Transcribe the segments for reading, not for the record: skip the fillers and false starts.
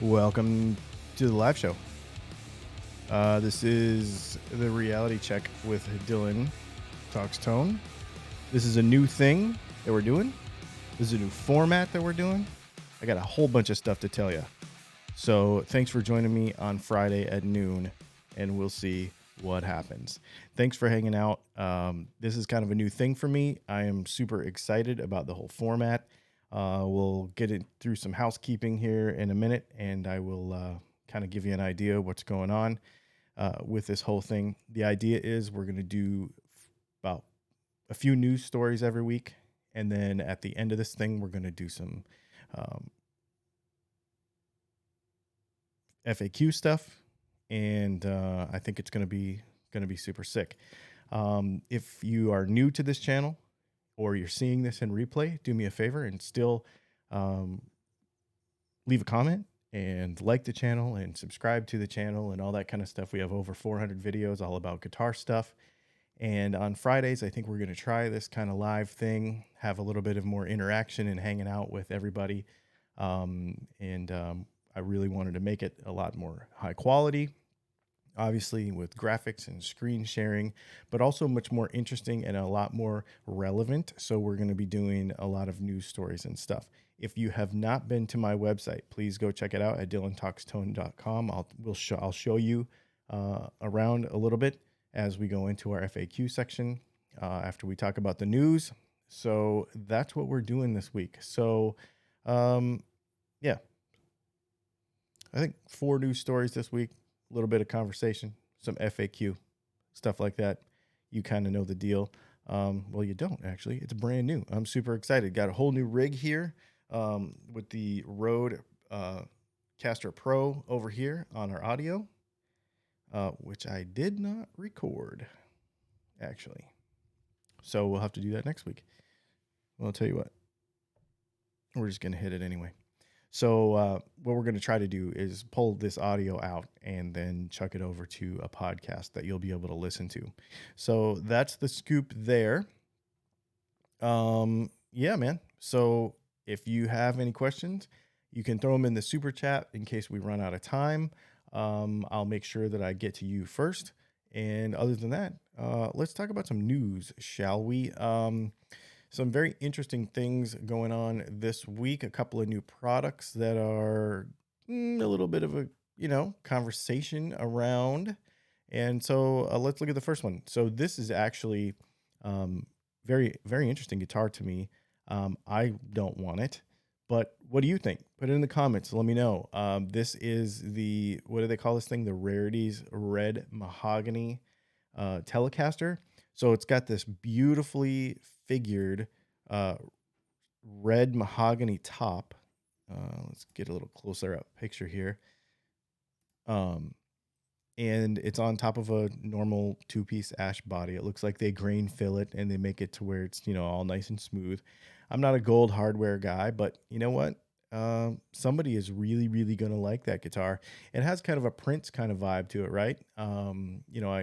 Welcome to the live show. This is the reality check with Dylan Talks Tone. This is a new thing that we're doing. This is a new format that we're doing. I got a whole bunch of stuff to tell you. So thanks for joining me on Friday at noon, and we'll see what happens. Thanks for hanging out. This is kind of a new thing for me. I am super excited about the whole format. We'll get it through some housekeeping here in a minute, and I will kind of give you an idea of what's going on with this whole thing. The idea is we're going to do about a few news stories every week, and then at the end of this thing, we're going to do some FAQ stuff, and I think it's going to be super sick. If you are new to this channel or you're seeing this in replay, do me a favor and still leave a comment and like the channel and subscribe to the channel and all that kind of stuff. We have over 400 videos all about guitar stuff. And on Fridays, I think we're going to try this kind of live thing, have a little bit of more interaction and hanging out with everybody. I really wanted to make it a lot more high quality, obviously with graphics and screen sharing, but also much more interesting and a lot more relevant. So we're going to be doing a lot of news stories and stuff. If you have not been to my website, please go check it out at dylantalkstone.com. I'll show you around a little bit as we go into our FAQ section after we talk about the news. So that's what we're doing this week. So yeah, I think 4 news stories this week, a little bit of conversation, some FAQ, stuff like that. You kind of know the deal. Well, you don't actually. It's brand new. I'm super excited. Got a whole new rig here with the Rode Caster Pro over here on our audio, which I did not record, actually. So we'll have to do that next week. Well, I'll tell you what. We're just going to hit it anyway. So what we're going to try to do is pull this audio out and then chuck it over to a podcast that you'll be able to listen to. So that's the scoop there. Yeah, man. So if you have any questions, you can throw them in the super chat in case we run out of time. I'll make sure that I get to you first. And other than that, let's talk about some news, shall we? Some very interesting things going on this week. A couple of new products that are a little bit of a, conversation around. And so let's look at the first one. So this is actually very, very interesting guitar to me. I don't want it, but what do you think? Put it in the comments. Let me know. This is what do they call this thing? The Rarities Red Mahogany Telecaster. So it's got this beautifully figured red mahogany top. Let's get a little closer up picture here. And it's on top of a normal 2-piece ash body. It looks like they grain fill it and they make it to where it's, all nice and smooth. I'm not a gold hardware guy, but you know what? Somebody is really, really going to like that guitar. It has kind of a Prince kind of vibe to it, right? I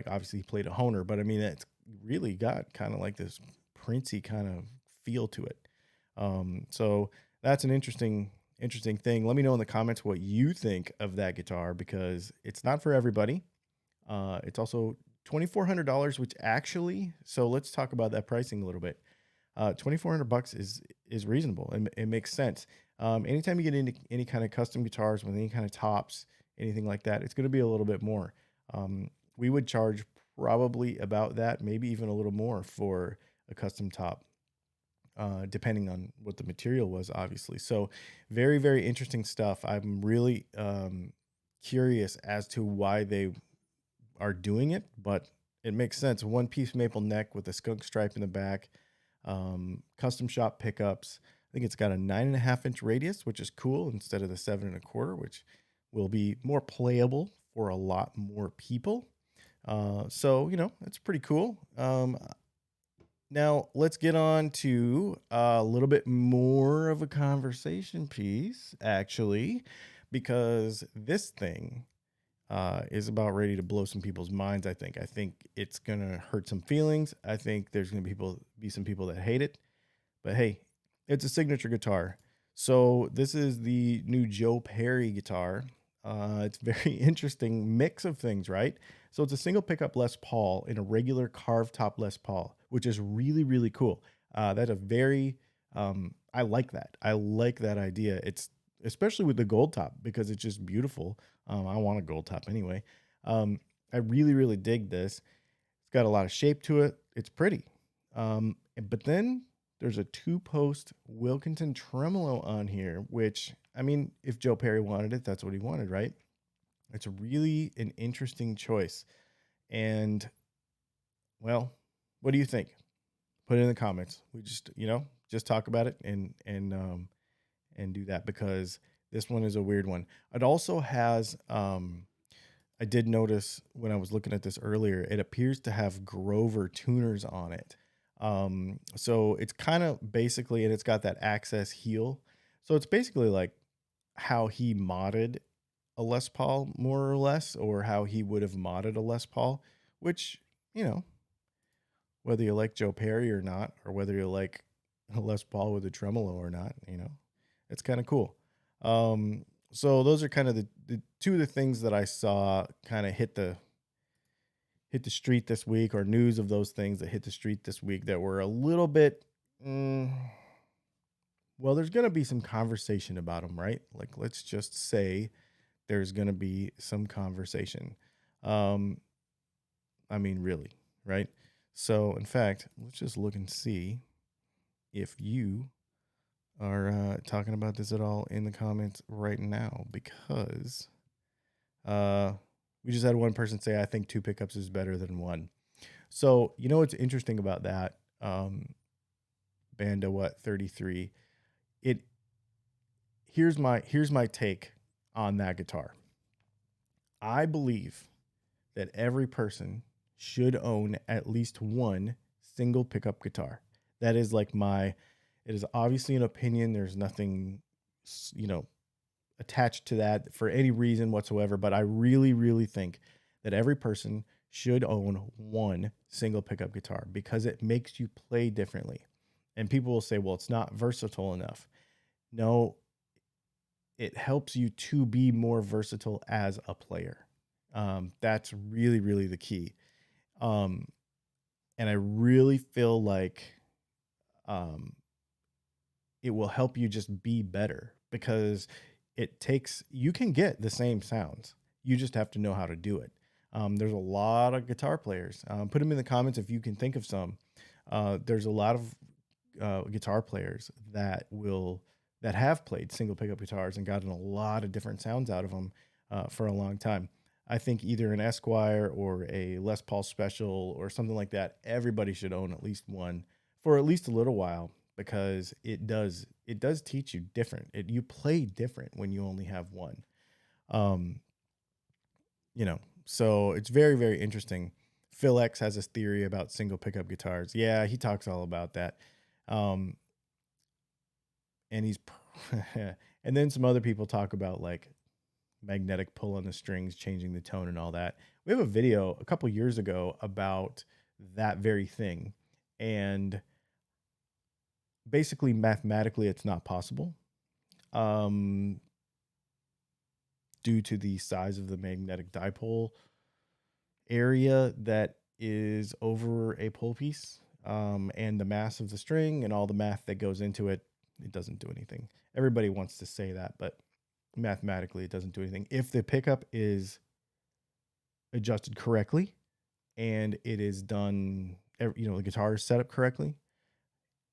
obviously played a Honer, but I mean, it's really got kind of like this Princey kind of feel to it. So that's an interesting thing. Let me know in the comments what you think of that guitar, because it's not for everybody. It's also $2,400, which actually, so let's talk about that pricing a little bit. $2,400 is reasonable and it makes sense. Anytime you get into any kind of custom guitars with any kind of tops, anything like that, it's going to be a little bit more. We would charge probably about that, maybe even a little more for a custom top, depending on what the material was, obviously. So very, very interesting stuff. I'm really curious as to why they are doing it, but it makes sense. 1-piece maple neck with a skunk stripe in the back, custom shop pickups. I think it's got a 9.5-inch radius, which is cool, instead of the 7.25, which will be more playable for a lot more people. So, it's pretty cool. Now let's get on to a little bit more of a conversation piece, actually, because this thing is about ready to blow some people's minds. I think it's gonna hurt some feelings. I think there's gonna be some people that hate it, but hey, it's a signature guitar. So this is the new Joe Perry guitar. It's very interesting mix of things, right? So it's a single pickup Les Paul in a regular carved top Les Paul, which is really, really cool. That's a very, I like that. I like that idea. It's especially with the gold top because it's just beautiful. I want a gold top anyway. I really, really dig this. It's got a lot of shape to it. It's pretty. But then there's a two-post Wilkinson tremolo on here, which, I mean, if Joe Perry wanted it, that's what he wanted, right? It's really an interesting choice. And, well, what do you think? Put it in the comments. We just, just talk about it and do that because this one is a weird one. It also has I did notice when I was looking at this earlier, it appears to have Grover tuners on it. So it's kind of basically, and it's got that access heel. So it's basically like how he modded a Les Paul, more or less, or how he would have modded a Les Paul, which, you know, whether you like Joe Perry or not, or whether you like a Les Paul with a tremolo or not, it's kind of cool. So those are kind of the two of the things that I saw kind of hit the street this week, or news of those things that hit the street this week that were a little bit. mm, well, there's gonna be some conversation about them, right? Like, let's just say there's gonna be some conversation. Um, I mean, really, right? So, in fact, let's just look and see if you are talking about this at all in the comments right now, because uh, we just had one person say, I think two pickups is better than one. So, what's interesting about that? Banda what 33. It here's my take on that guitar. I believe that every person should own at least one single pickup guitar. That is like it is obviously an opinion. There's nothing, you know, attached to that for any reason whatsoever. But I really, really think that every person should own one single pickup guitar because it makes you play differently. And people will say, well, it's not versatile enough. No, it helps you to be more versatile as a player. That's really, really the key. Um, and I really feel like um, it will help you just be better because you can get the same sounds. You just have to know how to do it. There's a lot of guitar players. Put them in the comments if you can think of some. There's a lot of guitar players that have played single pickup guitars and gotten a lot of different sounds out of them for a long time. I think either an Esquire or a Les Paul Special or something like that, everybody should own at least one for at least a little while because it does teach you different. You play different when you only have one. Um, so it's very, very interesting. Phil X has this theory about single pickup guitars. Yeah, he talks all about that. Um, and he's and then some other people talk about like magnetic pull on the strings changing the tone and all that. We have a video a couple years ago about that very thing, and basically mathematically it's not possible um due to the size of the magnetic dipole area that is over a pull piece, and the mass of the string and all the math that goes into it. It doesn't do anything. Everybody wants to say that, but mathematically it doesn't do anything. If the pickup is adjusted correctly and it is done, the guitar is set up correctly,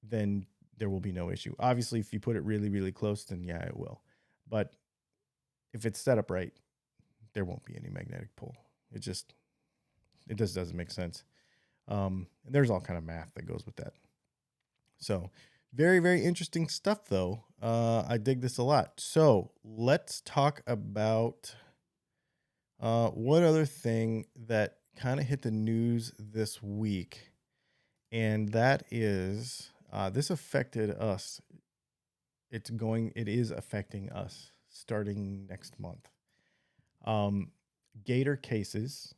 then there will be no issue. Obviously, if you put it really, really close, then yeah, it will. But if it's set up right, there won't be any magnetic pull. It just doesn't make sense. And there's all kind of math that goes with that. So very, very interesting stuff, though. I dig this a lot. So let's talk about one other thing that kind of hit the news this week, and that is this affected us. It is affecting us starting next month. Gator Cases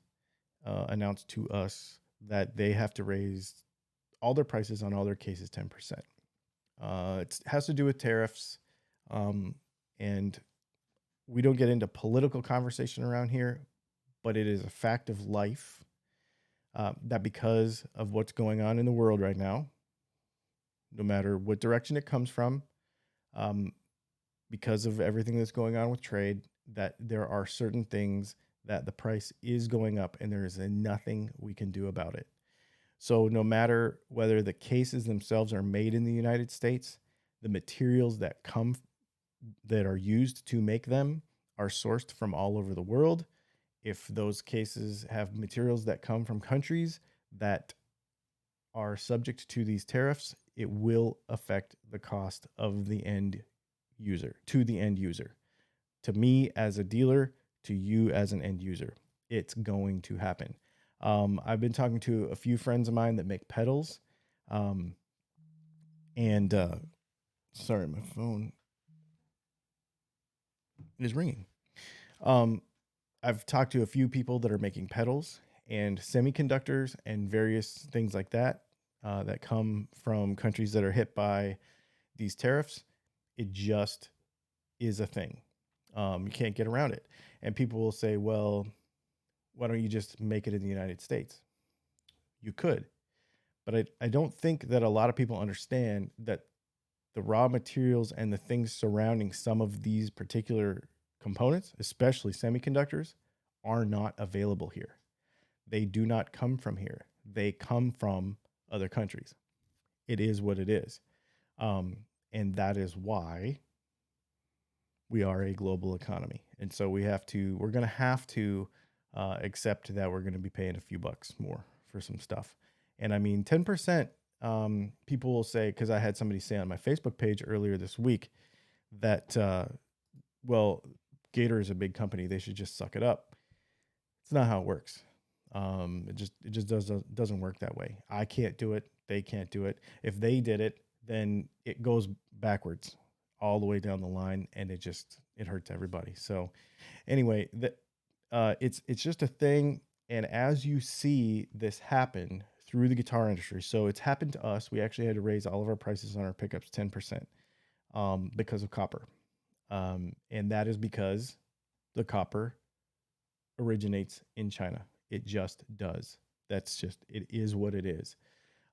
announced to us that they have to raise all their prices on all their cases 10%. It has to do with tariffs. Um, and we don't get into political conversation around here, but it is a fact of life that because of what's going on in the world right now, no matter what direction it comes from, um, because of everything that's going on with trade, that there are certain things that the price is going up and there is nothing we can do about it. So, no matter whether the cases themselves are made in the United States, the materials that are used to make them are sourced from all over the world. If those cases have materials that come from countries that are subject to these tariffs, it will affect the cost of the end user to the end user. To me as a dealer, to you as an end user, it's going to happen. I've been talking to a few friends of mine that make pedals, um, and sorry, my phone is ringing. Um, I've talked to a few people that are making pedals and semiconductors and various things like that that come from countries that are hit by these tariffs. It just is a thing. You can't get around it. And people will say, well, why don't you just make it in the United States? You could. But I don't think that a lot of people understand that the raw materials and the things surrounding some of these particular components, especially semiconductors, are not available here. They do not come from here. They come from other countries. It is what it is. Um, and that is why we are a global economy. And so we're going to have to accept that we're going to be paying a few bucks more for some stuff. And I mean, 10%, people will say, because I had somebody say on my Facebook page earlier this week that, well, Gator is a big company. They should just suck it up. It's not how it works. It just doesn't work that way. I can't do it. They can't do it. If they did it, then it goes backwards all the way down the line, and it hurts everybody. So anyway, it's just a thing. And as you see this happen through the guitar industry, so it's happened to us. We actually had to raise all of our prices on our pickups 10% because of copper, and that is because the copper originates in China. It just does. It is what it is.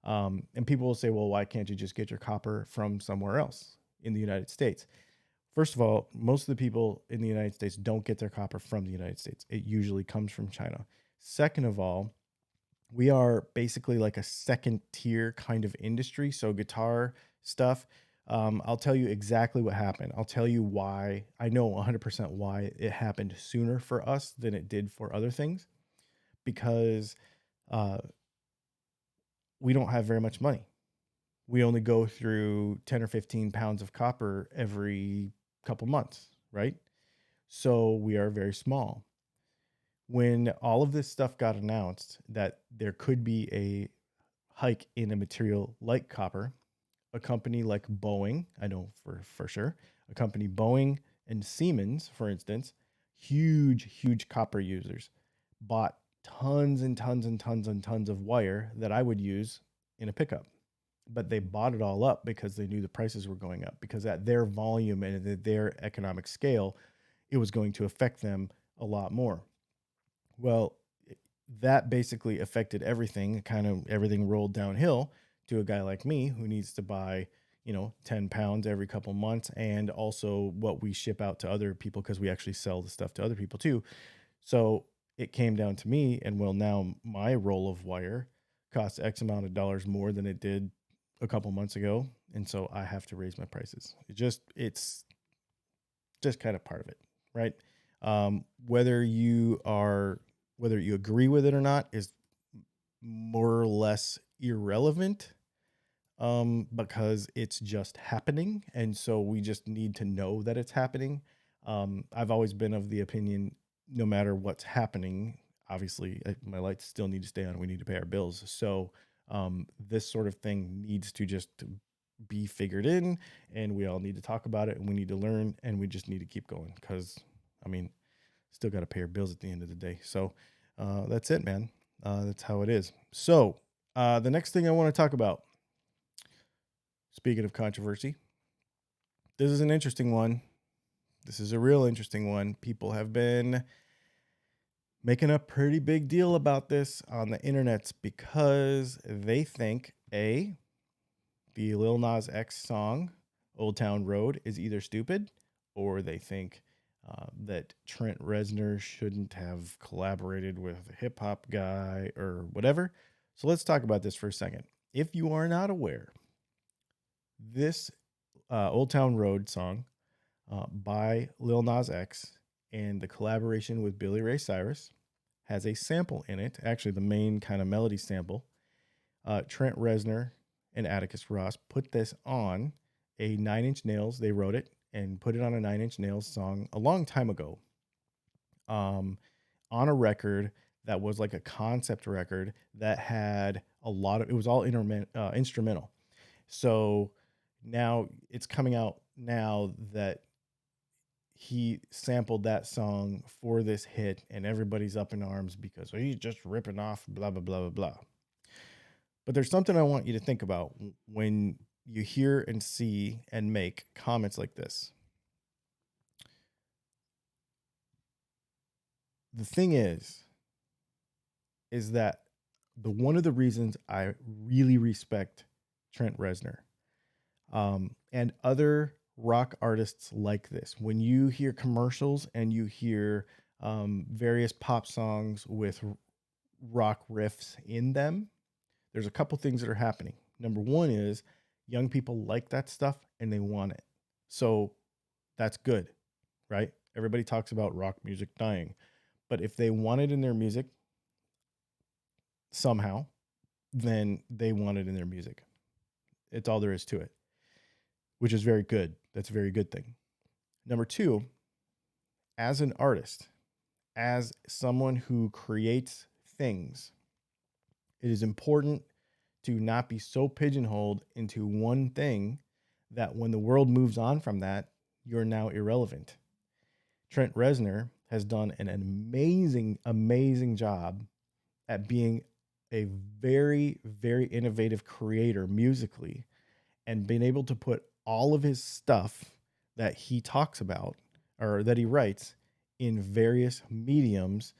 And people will say, well, why can't you just get your copper from somewhere else in the United States? First of all, most of the people in the United States don't get their copper from the United States. It usually comes from China. Second of all, we are basically like a second tier kind of industry. So guitar stuff, I'll tell you exactly what happened. I'll tell you why. I know 100% why it happened sooner for us than it did for other things, because uh, we don't have very much money. We only go through 10 or 15 pounds of copper every couple months, right? So we are very small. When all of this stuff got announced that there could be a hike in a material like copper, a company like Boeing, I know for sure, a company Boeing and Siemens, for instance, huge copper users, bought tons and tons and tons and tons of wire that I would use in a pickup. But they bought it all up because they knew the prices were going up, because at their volume and at their economic scale, it was going to affect them a lot more. Well, that basically affected everything. Kind of everything rolled downhill to a guy like me who needs to buy, 10 pounds every couple months, and also what we ship out to other people because we actually sell the stuff to other people too. So it came down to me, and well, now my roll of wire costs X amount of dollars more than it did a couple months ago, and so I have to raise my prices. It's just kind of part of it, right? Um, whether you are whether you agree with it or not is more or less irrelevant, because it's just happening, and so we just need to know that it's happening. I've always been of the opinion, no matter what's happening, obviously my lights still need to stay on. We need to pay our bills, so this sort of thing needs to just be figured in, and we all need to talk about it, and we need to learn, and we just need to keep going because, I mean, still got to pay our bills at the end of the day. So that's it, man. That's how it is. So the next thing I want to talk about, speaking of controversy, This is an interesting one. This is a real interesting one. People have been making a pretty big deal about this on the internet because they think the Lil Nas X song "Old Town Road" is either stupid, or they think that Trent Reznor shouldn't have collaborated with a hip hop guy or whatever. So let's talk about this for a second. If you are not aware, this "Old Town Road" song by Lil Nas X and the collaboration with Billy Ray Cyrus has a sample in it. Actually, the main kind of melody sample. Trent Reznor and Atticus Ross put this on a Nine Inch Nails. They wrote it and put it on a Nine Inch Nails song a long time ago. On a record that was like a concept record that had a lot of. It was all instrumental. So now it's coming out now that he sampled that song for this hit, and everybody's up in arms because he's just ripping off blah blah blah blah blah. But there's something I want you to think about when you hear and see and make comments like this. The thing is that the one of the reasons I really respect Trent Reznor and other rock artists like this, when you hear commercials and you hear various pop songs with rock riffs in them, there's a couple things that are happening. Number one is young people like that stuff and they want it. So that's good, right? Everybody talks about rock music dying. But if they want it in their music somehow, then they want it in their music. It's all there is to it, which is very good. That's a very good thing. Number two, as an artist, as someone who creates things, it is important to not be so pigeonholed into one thing that when the world moves on from that, you're now irrelevant. Trent Reznor has done an amazing, amazing job at being a very, very innovative creator musically and being able to put all of his stuff that he talks about or that he writes in various mediums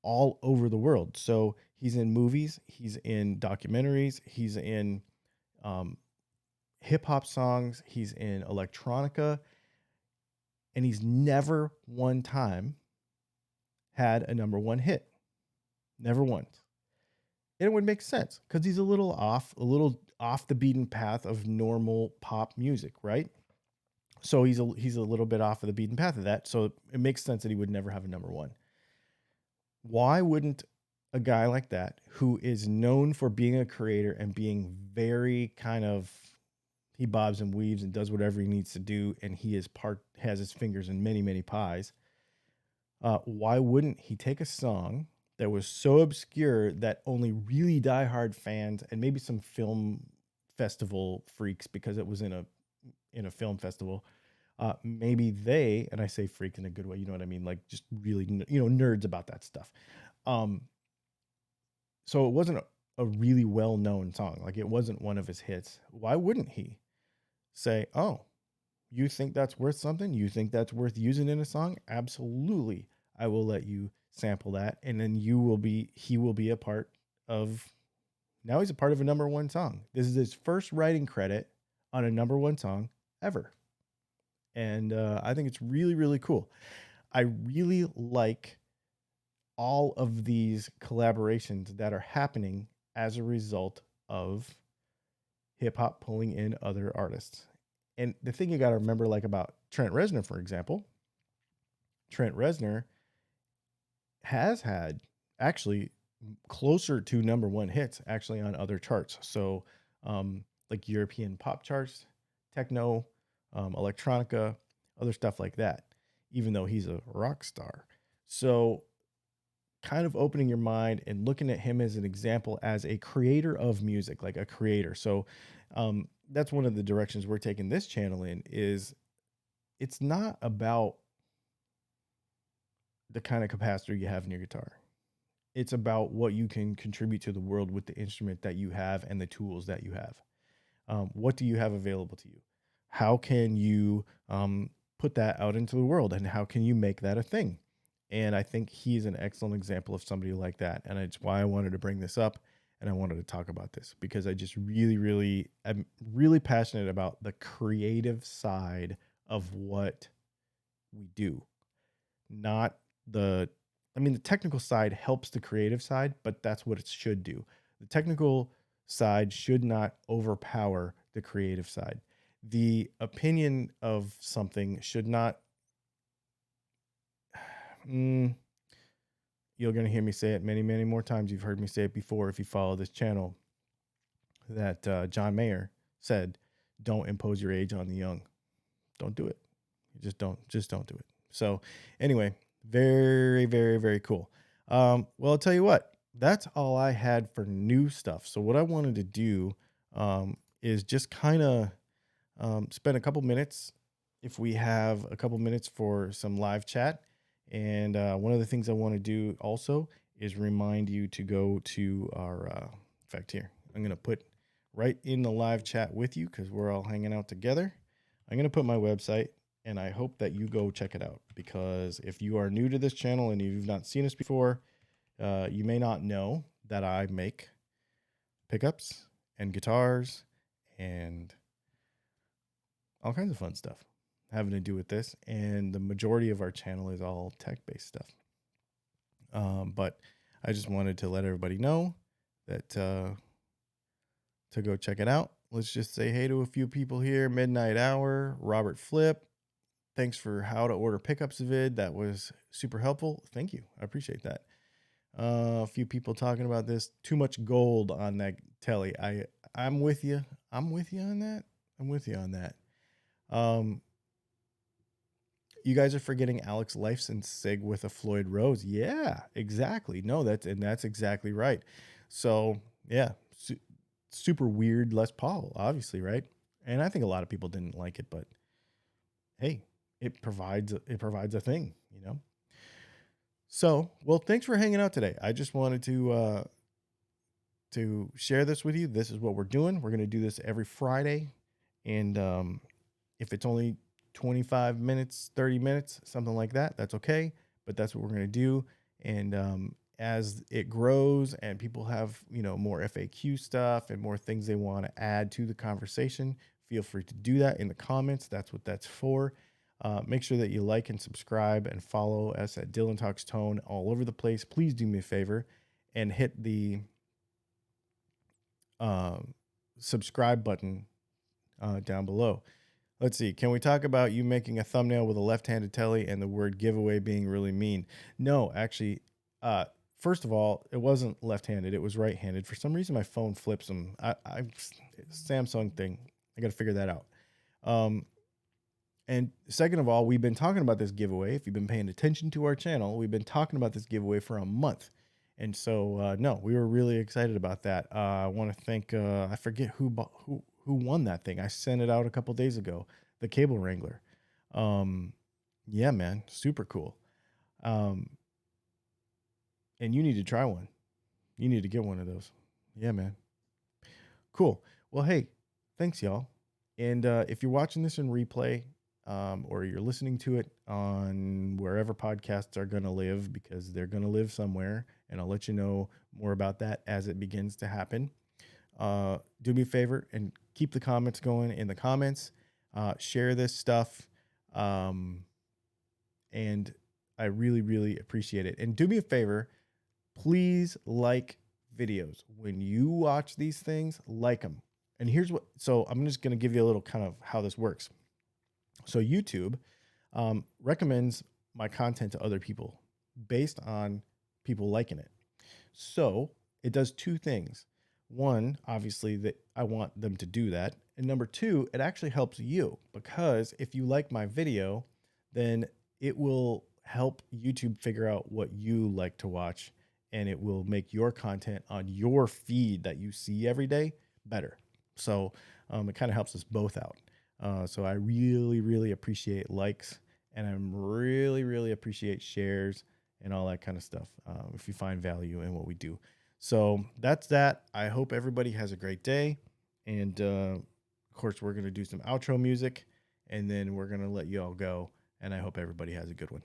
all over the world. So he's in movies, he's in documentaries, he's in hip hop songs, he's in electronica, and he's never one time had a number one hit. Never once. And it would make sense because he's a little off the beaten path of normal pop music, right? So he's a little bit off of the beaten path of that. So it makes sense that he would never have a number one. Why wouldn't a guy like that, who is known for being a creator and being very kind of, he bobs and weaves and does whatever he needs to do, and has his fingers in many, many pies. Why wouldn't he take a song that was so obscure that only really diehard fans and maybe some film festival freaks, because it was in a film festival, maybe they, and I say freak in a good way, you know what I mean, like just really nerds about that stuff. So it wasn't a really well-known song, like it wasn't one of his hits. Why wouldn't he say, oh, you think that's worth something? You think that's worth using in a song? Absolutely. I will let you sample that. And then he will be a part of, now he's a part of a number one song. This is his first writing credit on a number one song ever. And I think it's really, really cool. I really like all of these collaborations that are happening as a result of hip hop pulling in other artists. And the thing you got to remember, like about Trent Reznor, for example, Trent Reznor has had actually closer to number one hits actually on other charts. So, like European pop charts, techno, electronica, other stuff like that, even though he's a rock star. So, kind of opening your mind and looking at him as an example as a creator of music, like a creator. So, that's one of the directions we're taking this channel in. Is it's not about the kind of capacitor you have in your guitar. It's about what you can contribute to the world with the instrument that you have and the tools that you have. What do you have available to you? how can you put that out into the world, and how can you make that a thing? And I think he's an excellent example of somebody like that. And it's why I wanted to bring this up and I wanted to talk about this because I just I'm really passionate about the creative side of what we do. Not the, I mean, the technical side helps the creative side, but that's what it should do. The technical side should not overpower the creative side. The opinion of something should not, mm, you're going to hear me say it many, many more times. You've heard me say it before if you follow this channel, that John Mayer said, don't impose your age on the young. Don't do it. Just don't do it. So anyway, very, very, very cool. Well, I'll tell you what, that's all I had for new stuff. So what I wanted to do is just kind of spend a couple minutes, if we have a couple minutes, for some live chat. And one of the things I want to do also is remind you to go to our, in fact, here, I'm going to put right in the live chat with you because we're all hanging out together. I'm going to put my website, and I hope that you go check it out, because if you are new to this channel and you've not seen us before, you may not know that I make pickups and guitars and all kinds of fun stuff having to do with this. And the majority of our channel is all tech-based stuff. But I just wanted to let everybody know that to go check it out. Let's just say hey to a few people here. Midnight Hour, Robert Flip. Thanks for how to order pickups vid. That was super helpful. Thank you. I appreciate that. A few people talking about this. Too much gold on that telly. I'm with you. I'm with you on that. I'm with you on that. You guys are forgetting Alex Lifeson Sig with a Floyd Rose. Yeah, exactly. No, that's exactly right. So yeah, super weird Les Paul, obviously, right? And I think a lot of people didn't like it, but hey, it provides a thing, you know. So, well, thanks for hanging out today. I just wanted to share this with you. This is what we're doing. We're going to do this every Friday, and if it's only 25 minutes, 30 minutes, something like that, that's okay. But that's what we're going to do. And as it grows and people have, more FAQ stuff and more things they want to add to the conversation, feel free to do that in the comments. That's what that's for. Make sure that you like and subscribe and follow us at Dylan Talks Tone all over the place. Please do me a favor and hit the subscribe button down below. Let's see. Can we talk about you making a thumbnail with a left-handed telly and the word giveaway being really mean? No, actually, first of all, it wasn't left-handed. It was right-handed. For some reason, my phone flips them. Samsung thing. I got to figure that out. And second of all, we've been talking about this giveaway. If you've been paying attention to our channel, we've been talking about this giveaway for a month. And so, no, we were really excited about that. I want to thank, I forget who won that thing. I sent it out a couple days ago, the Cable Wrangler. Yeah, man, super cool. And you need to try one. You need to get one of those. Yeah, man. Cool. Well, hey, thanks, y'all. And if you're watching this in replay, or you're listening to it on wherever podcasts are going to live, because they're going to live somewhere, and I'll let you know more about that as it begins to happen. Do me a favor and keep the comments going in the comments. Share this stuff. And I really, really appreciate it. And do me a favor, please like videos. When you watch these things, like them. And here's what, so I'm just going to give you a little kind of how this works. So YouTube recommends my content to other people based on people liking it. So it does two things. One, obviously, that I want them to do that. And number two, it actually helps you, because if you like my video, then it will help YouTube figure out what you like to watch, and it will make your content on your feed that you see every day better. So it kind of helps us both out. So I really, really appreciate likes, and I'm really, really appreciate shares and all that kind of stuff, if you find value in what we do. So that's that. I hope everybody has a great day, and course, we're going to do some outro music, and then we're going to let you all go. And I hope everybody has a good one.